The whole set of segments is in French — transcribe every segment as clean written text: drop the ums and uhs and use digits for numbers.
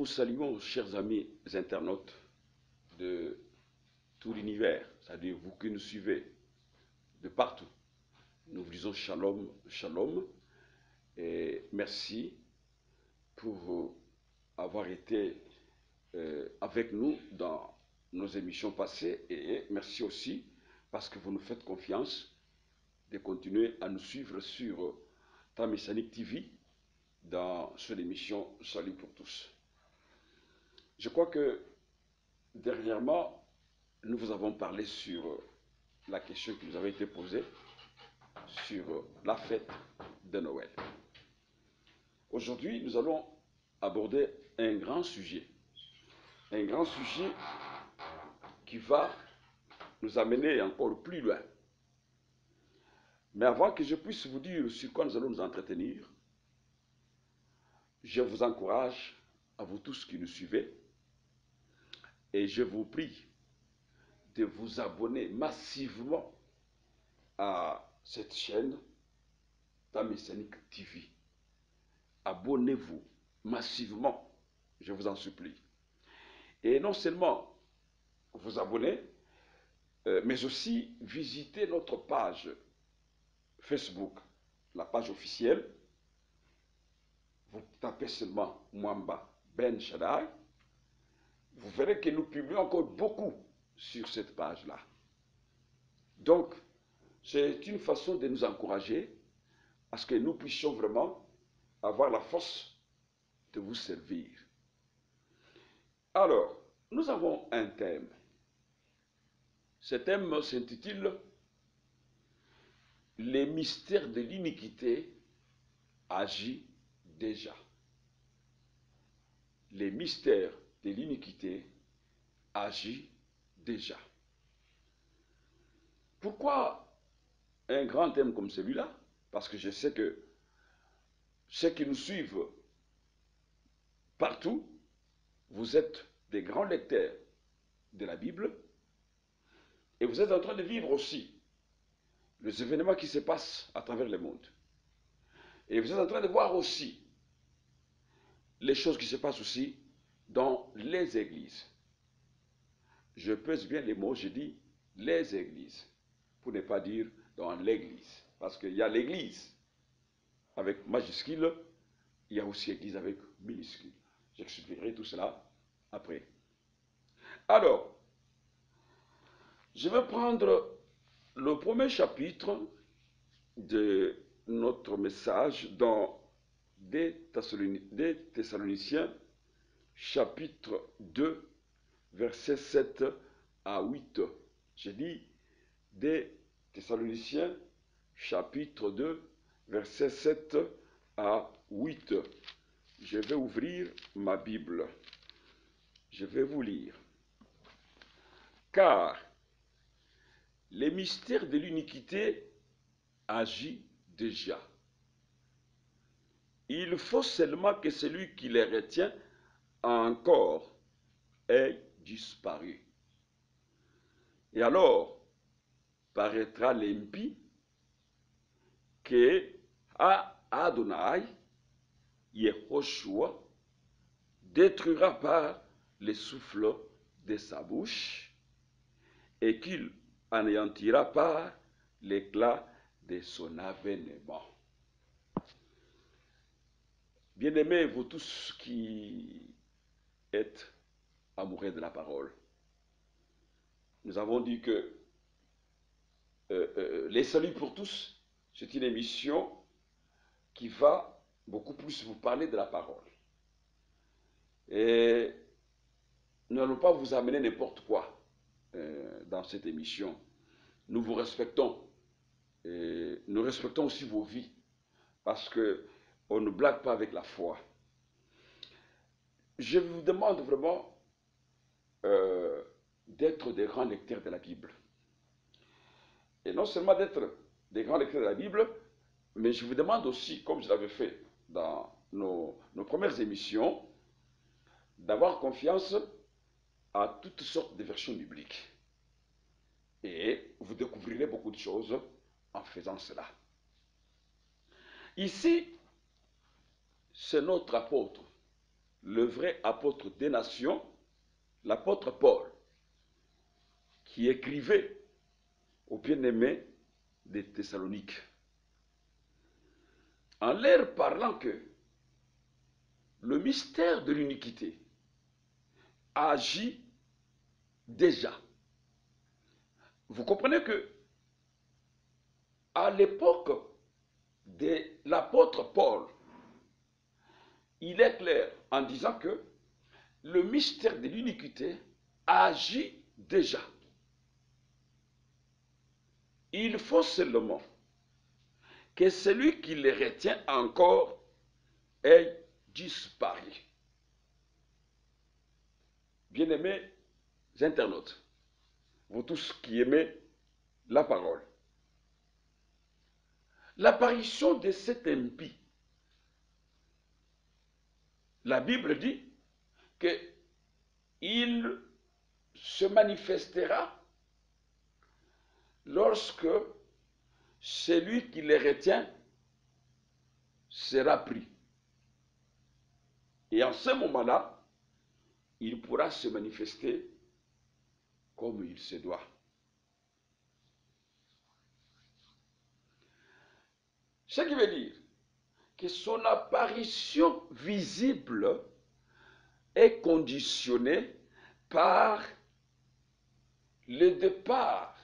saluons, chers amis internautes de tout l'univers, c'est-à-dire vous qui nous suivez de partout. Nous vous disons shalom, shalom, et merci pour avoir été avec nous dans nos émissions passées, et merci aussi parce que vous nous faites confiance de continuer à nous suivre sur Temps Messianique TV dans cette émission Salut pour tous. Je crois que dernièrement, nous vous avons parlé sur la question qui nous avait été posée sur la fête de Noël. Aujourd'hui, nous allons aborder un grand sujet qui va nous amener encore plus loin. Mais avant que je puisse vous dire sur quoi nous allons nous entretenir, je vous encourage, à vous tous qui nous suivez, et je vous prie de vous abonner massivement à cette chaîne Temps Messianique TV. Abonnez-vous massivement, je vous en supplie. Et non seulement vous abonner, mais aussi visiter notre page Facebook, la page officielle. Vous tapez seulement Mwamba Ben Shaddai. Vous verrez que nous publions encore beaucoup sur cette page-là. Donc, c'est une façon de nous encourager à ce que nous puissions vraiment avoir la force de vous servir. Alors, nous avons un thème. Ce thème s'intitule « Les mystères de l'iniquité agit déjà ». Les mystères de l'iniquité agit déjà. Pourquoi un grand thème comme celui-là? Parce que je sais que ceux qui nous suivent partout, vous êtes des grands lecteurs de la Bible et vous êtes en train de vivre aussi les événements qui se passent à travers le monde. Et vous êtes en train de voir aussi les choses qui se passent aussi dans les églises. Je pèse bien les mots, je dis les églises, pour ne pas dire dans l'église. Parce qu'il y a l'église avec majuscule, il y a aussi l'église avec minuscule. J'expliquerai tout cela après. Alors, je vais prendre le premier chapitre de notre message dans des Thessaloniciens, chapitre 2, versets 7 à 8. J'ai dit des Thessaloniciens, chapitre 2, versets 7 à 8. Je vais ouvrir ma Bible. Je vais vous lire. Car les mystères de l'iniquité agit déjà. Il faut seulement que celui qui les retient encore ait disparu. Et alors paraîtra l'impie que Adonai, Yehoshua, détruira par le souffle de sa bouche et qu'il anéantira par l'éclat de son avènement. Bien-aimés, vous tous qui êtes amoureux de la parole, nous avons dit que les saluts pour tous, c'est une émission qui va beaucoup plus vous parler de la parole. Et nous n'allons pas vous amener n'importe quoi dans cette émission. Nous vous respectons. Et nous respectons aussi vos vies. Parce qu'on ne blague pas avec la foi. Je vous demande vraiment d'être des grands lecteurs de la Bible. Et non seulement d'être des grands lecteurs de la Bible, mais je vous demande aussi, comme je l'avais fait dans nos premières émissions, d'avoir confiance à toutes sortes de versions bibliques. Et vous découvrirez beaucoup de choses en faisant cela. Ici, c'est notre apôtre, le vrai apôtre des nations, l'apôtre Paul, qui écrivait aux bien-aimés des Thessaloniques, en leur parlant que le mystère de l'iniquité agit déjà. Vous comprenez que à l'époque de l'apôtre Paul, il est clair en disant que le mystère de l'iniquité agit déjà. Il faut seulement que celui qui les retient encore ait disparu. Bien-aimés internautes, vous tous qui aimez la parole, l'apparition de cet impie, la Bible dit qu'il se manifestera lorsque celui qui les retient sera pris. Et en ce moment-là, il pourra se manifester comme il se doit. Ce qui veut dire que son apparition visible est conditionnée par le départ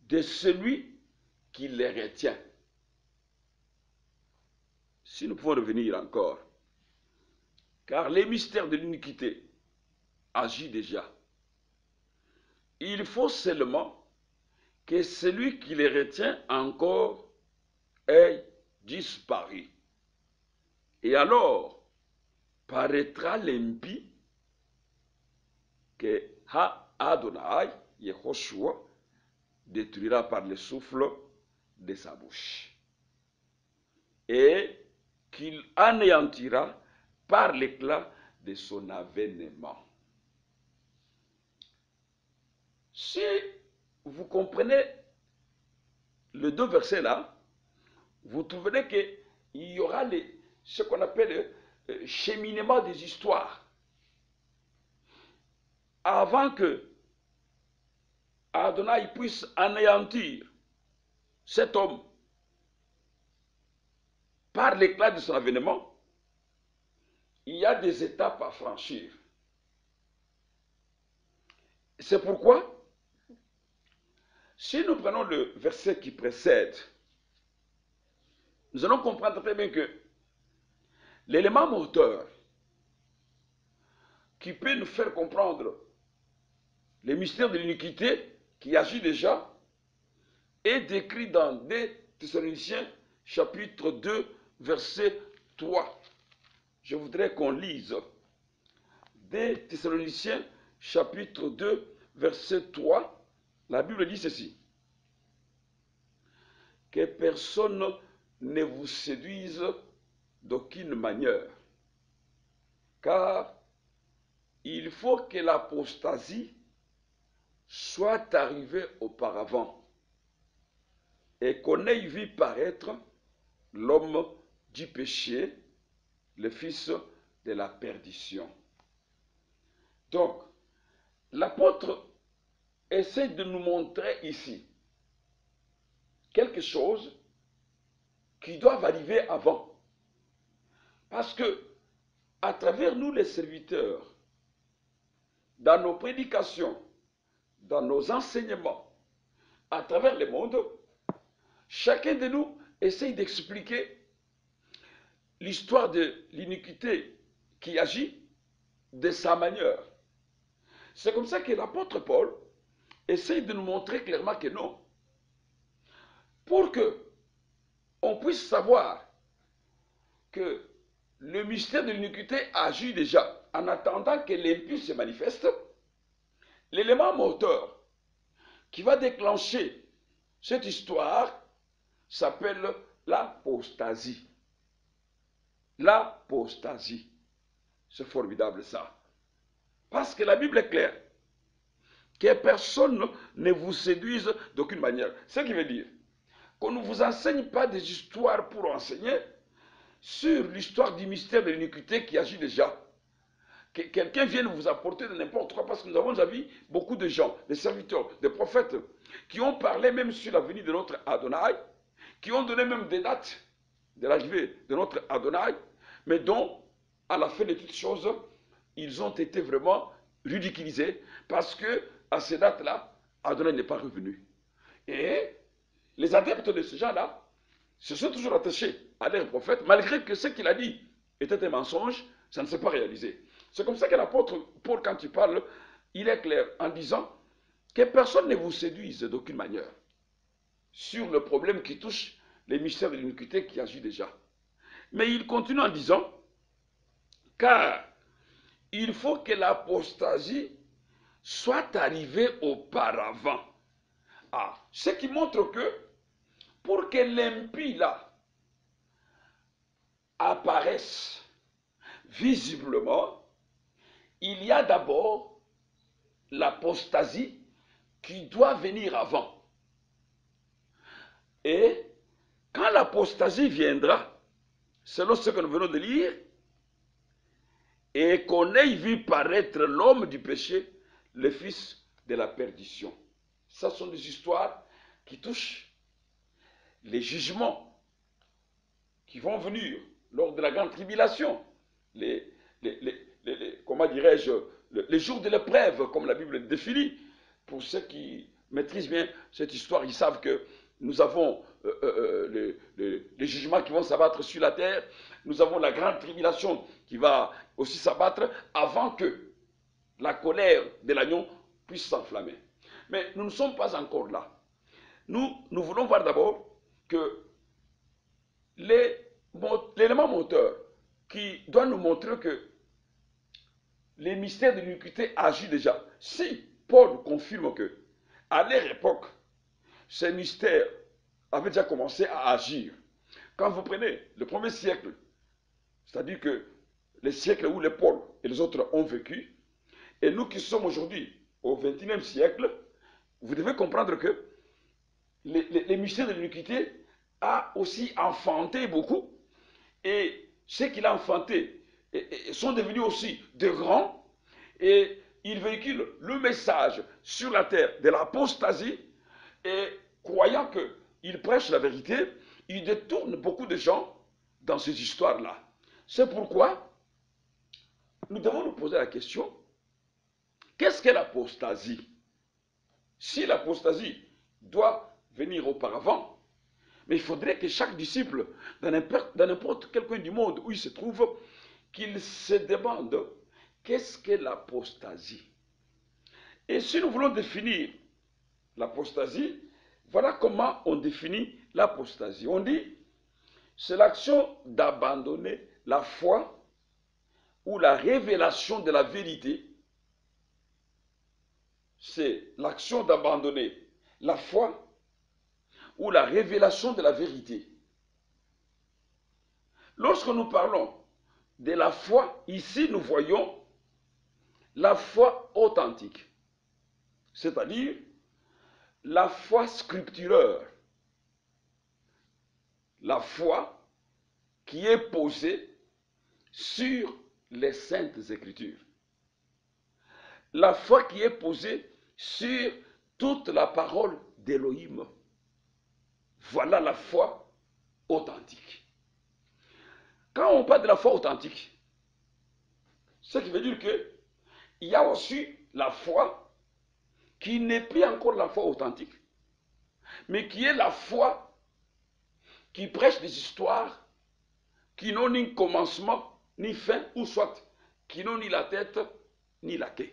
de celui qui les retient. Si nous pouvons revenir encore, car les mystères de l'iniquité agissent déjà. Il faut seulement que celui qui les retient encore ait disparu. Et alors paraîtra l'impie que Adonai, Yehoshua, détruira par le souffle de sa bouche. Et qu'il anéantira par l'éclat de son avènement. Si vous comprenez les deux versets là, vous trouverez qu'il y aura ce qu'on appelle le cheminement des histoires. Avant que Adonai puisse anéantir cet homme par l'éclat de son avènement, il y a des étapes à franchir. C'est pourquoi, si nous prenons le verset qui précède, nous allons comprendre très bien que l'élément moteur qui peut nous faire comprendre les mystères de l'iniquité qui agit déjà est décrit dans 2 Thessaloniciens chapitre 2 verset 3. Je voudrais qu'on lise 2 Thessaloniciens chapitre 2 verset 3. La Bible dit ceci: que personne ne vous séduise d'aucune manière, car il faut que l'apostasie soit arrivée auparavant et qu'on ait vu paraître l'homme du péché, le fils de la perdition. Donc, l'apôtre essaie de nous montrer ici quelque chose qui doit arriver avant. Parce que, à travers nous les serviteurs, dans nos prédications, dans nos enseignements, à travers le monde, chacun de nous essaye d'expliquer l'histoire de l'iniquité qui agit de sa manière. C'est comme ça que l'apôtre Paul essaye de nous montrer clairement que non. Pour que on puisse savoir que le mystère de l'iniquité agit déjà en attendant que l'impie se manifeste, l'élément moteur qui va déclencher cette histoire s'appelle l'apostasie. L'apostasie. C'est formidable ça. Parce que la Bible est claire. Que personne ne vous séduise d'aucune manière. Ce qui veut dire qu'on ne vous enseigne pas des histoires pour enseigner, sur l'histoire du mystère de l'iniquité qui agit déjà. Que quelqu'un vienne vous apporter de n'importe quoi, parce que nous avons déjà vu beaucoup de gens, des serviteurs, des prophètes, qui ont parlé même sur la venue de notre Adonai, qui ont donné même des dates de l'arrivée de notre Adonai, mais dont, à la fin de toutes choses, ils ont été vraiment ridiculisés, parce que à ces dates-là, Adonai n'est pas revenu. Et les adeptes de ce gens-là se sont toujours attachés à leur prophète, malgré que ce qu'il a dit était un mensonge, ça ne s'est pas réalisé. C'est comme ça que l'apôtre Paul, quand il parle, il est clair en disant que personne ne vous séduise d'aucune manière sur le problème qui touche les mystères de l'iniquité qui agit déjà. Mais il continue en disant, car il faut que l'apostasie soit arrivée auparavant. Ah, ce qui montre que pour que l'impie là apparaisse visiblement, il y a d'abord l'apostasie qui doit venir avant. Et quand l'apostasie viendra, selon ce que nous venons de lire, et qu'on ait vu paraître l'homme du péché, le fils de la perdition. Ce sont des histoires qui touchent les jugements qui vont venir lors de la grande tribulation, comment dirais-je, les jours de l'épreuve, comme la Bible le définit. Pour ceux qui maîtrisent bien cette histoire, ils savent que nous avons les jugements qui vont s'abattre sur la terre, nous avons la grande tribulation qui va aussi s'abattre avant que la colère de l'agneau puisse s'enflammer. Mais nous ne sommes pas encore là. Nous voulons voir d'abord que l'élément moteur qui doit nous montrer que les mystères de l'iniquité agissent déjà. Si Paul confirme que, à leur époque, ces mystères avaient déjà commencé à agir. Quand vous prenez le premier siècle, c'est-à-dire que les siècles où les Paul et les autres ont vécu, et nous qui sommes aujourd'hui au XXIe siècle, vous devez comprendre que les mystères de l'iniquité a aussi enfanté beaucoup, et ceux qu'il a enfantés sont devenus aussi de grands, et ils véhiculent le message sur la terre de l'apostasie, et croyant qu'ils prêchent la vérité, ils détournent beaucoup de gens dans ces histoires-là. C'est pourquoi nous devons nous poser la question, qu'est-ce qu'est l'apostasie? Si l'apostasie doit venir auparavant, mais il faudrait que chaque disciple, dans n'importe quel coin du monde où il se trouve, qu'il se demande qu'est-ce qu'est l'apostasie. Et si nous voulons définir l'apostasie, voilà comment on définit l'apostasie. On dit, c'est l'action d'abandonner la foi ou la révélation de la vérité. C'est l'action d'abandonner la foi ou la révélation de la vérité. Lorsque nous parlons de la foi, ici nous voyons la foi authentique, c'est-à-dire la foi scripturaire, la foi qui est posée sur les saintes écritures, la foi qui est posée sur toute la parole d'Élohim. Voilà la foi authentique. Quand on parle de la foi authentique, ce qui veut dire qu'il y a aussi la foi qui n'est plus encore la foi authentique, mais qui est la foi qui prêche des histoires qui n'ont ni commencement, ni fin, ou soit qui n'ont ni la tête, ni la queue.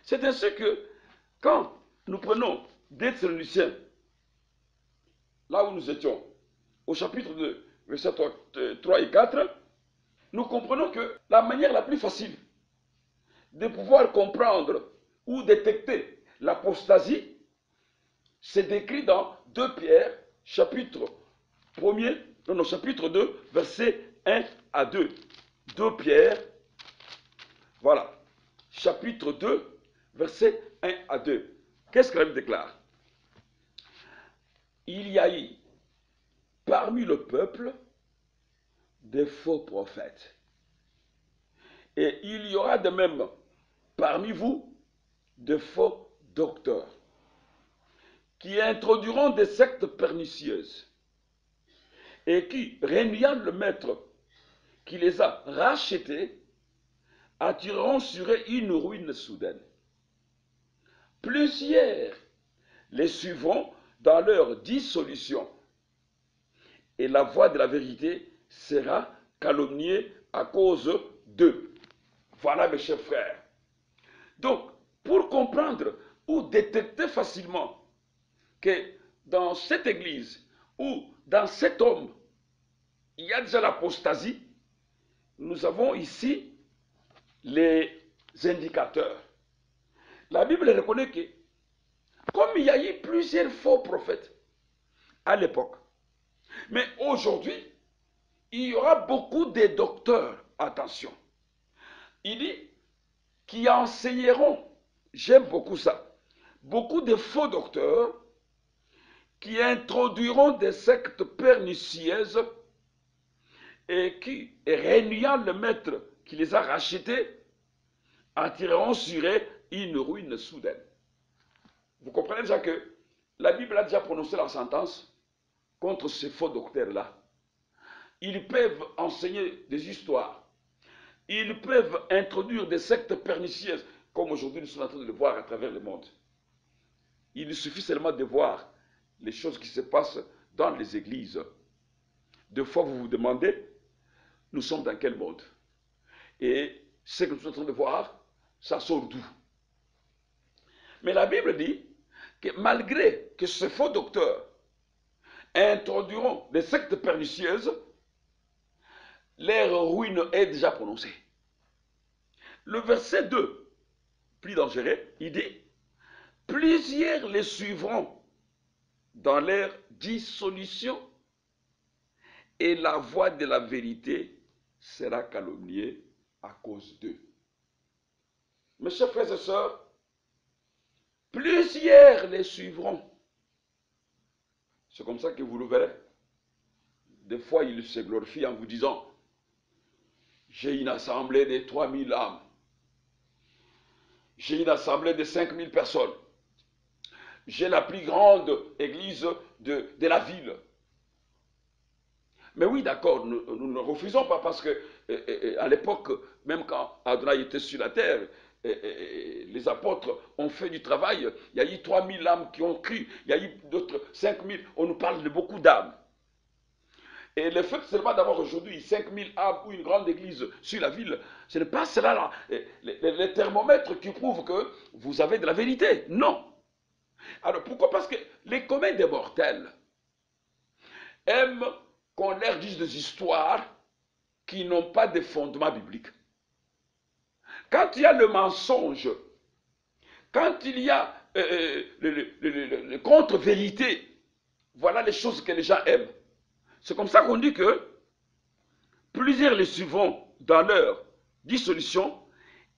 C'est ainsi que, quand nous prenons des Thessaloniciens, là où nous étions, au chapitre 2, versets 3 et 4, nous comprenons que la manière la plus facile de pouvoir comprendre ou détecter l'apostasie, c'est décrit dans 2 Pierre, chapitre 2, versets 1 à 2. 2 Pierre, voilà, chapitre 2, versets 1 à 2. Qu'est-ce que la Bible déclare? Il y a eu parmi le peuple des faux prophètes. Et il y aura de même parmi vous de faux docteurs qui introduiront des sectes pernicieuses et qui, régnant le maître qui les a rachetés, attireront sur eux une ruine soudaine. Plusieurs les suivront dans leur dissolution, et la voix de la vérité sera calomniée à cause d'eux. Voilà, mes chers frères. Donc, pour comprendre ou détecter facilement que dans cette église ou dans cet homme, il y a déjà l'apostasie, nous avons ici les indicateurs. La Bible reconnaît que, comme il y a eu plusieurs faux prophètes à l'époque, mais aujourd'hui, il y aura beaucoup de docteurs, attention. Il dit, qui enseigneront, j'aime beaucoup ça, beaucoup de faux docteurs qui introduiront des sectes pernicieuses et qui, régnant le maître qui les a rachetés, attireront sur eux une ruine soudaine. Vous comprenez déjà que la Bible a déjà prononcé la sentence contre ces faux docteurs-là. Ils peuvent enseigner des histoires. Ils peuvent introduire des sectes pernicieuses, comme aujourd'hui nous sommes en train de le voir à travers le monde. Il suffit seulement de voir les choses qui se passent dans les églises. Deux fois vous vous demandez, nous sommes dans quel monde? Et ce que nous sommes en train de voir, ça sort d'où? Mais la Bible dit que malgré que ces faux docteurs introduiront des sectes pernicieuses, leur ruine est déjà prononcée. Le verset 2, plus dangereux, il dit, plusieurs les suivront dans leur dissolution et la voix de la vérité sera calomniée à cause d'eux. Mes chers frères et sœurs, plusieurs les suivront. C'est comme ça que vous le verrez. Des fois, ils se glorifient en vous disant, j'ai une assemblée de 3000 âmes. J'ai une assemblée de 5000 personnes. J'ai la plus grande église de la ville. Mais oui, d'accord, nous ne refusons pas parce que à l'époque, même quand Adonai était sur la terre, les apôtres ont fait du travail. Il y a eu 3000 âmes qui ont cru. Il y a eu d'autres 5000. On nous parle de beaucoup d'âmes. Et le fait seulement d'avoir aujourd'hui 5000 âmes ou une grande église sur la ville, ce n'est pas cela là, les thermomètres qui prouvent que vous avez de la vérité. Non. Alors pourquoi? Parce que les communs des mortels aiment qu'on leur dise des histoires qui n'ont pas de fondement biblique. Quand il y a le mensonge, quand il y a le contre-vérité, voilà les choses que les gens aiment. C'est comme ça qu'on dit que plusieurs les suivront dans leur dissolution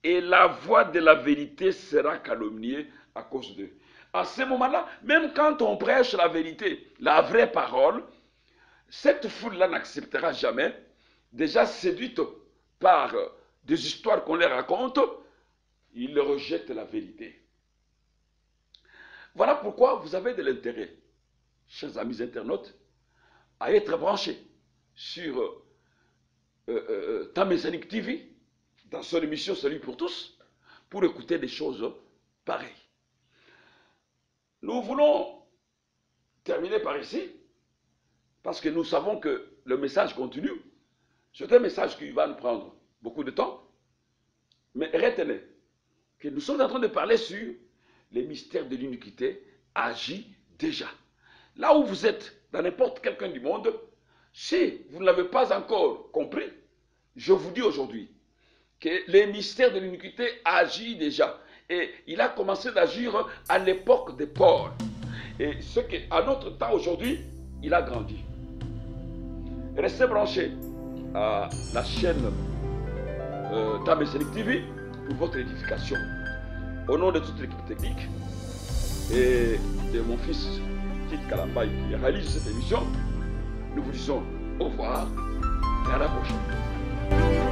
et la voix de la vérité sera calomniée à cause d'eux. À ce moment-là, même quand on prêche la vérité, la vraie parole, cette foule-là n'acceptera jamais, déjà séduite par des histoires qu'on leur raconte, ils rejettent la vérité. Voilà pourquoi vous avez de l'intérêt, chers amis internautes, à être branchés sur Temps Messianique TV, dans son émission Salut pour tous, pour écouter des choses pareilles. Nous voulons terminer par ici, parce que nous savons que le message continue. C'est un message qui va nous prendre beaucoup de temps, mais retenez que nous sommes en train de parler sur les mystères de l'iniquité agit déjà. Là où vous êtes, dans n'importe quel coin du monde, si vous ne l'avez pas encore compris, je vous dis aujourd'hui que les mystères de l'iniquité agit déjà. Et il a commencé d'agir à l'époque de Paul. Et ce qu'à notre temps aujourd'hui, il a grandi. Restez branchés à la chaîne Temps Messianique TV pour votre édification. Au nom de toute l'équipe technique et de mon fils Tite Kalambaï qui réalise cette émission, nous vous disons au revoir et à la prochaine.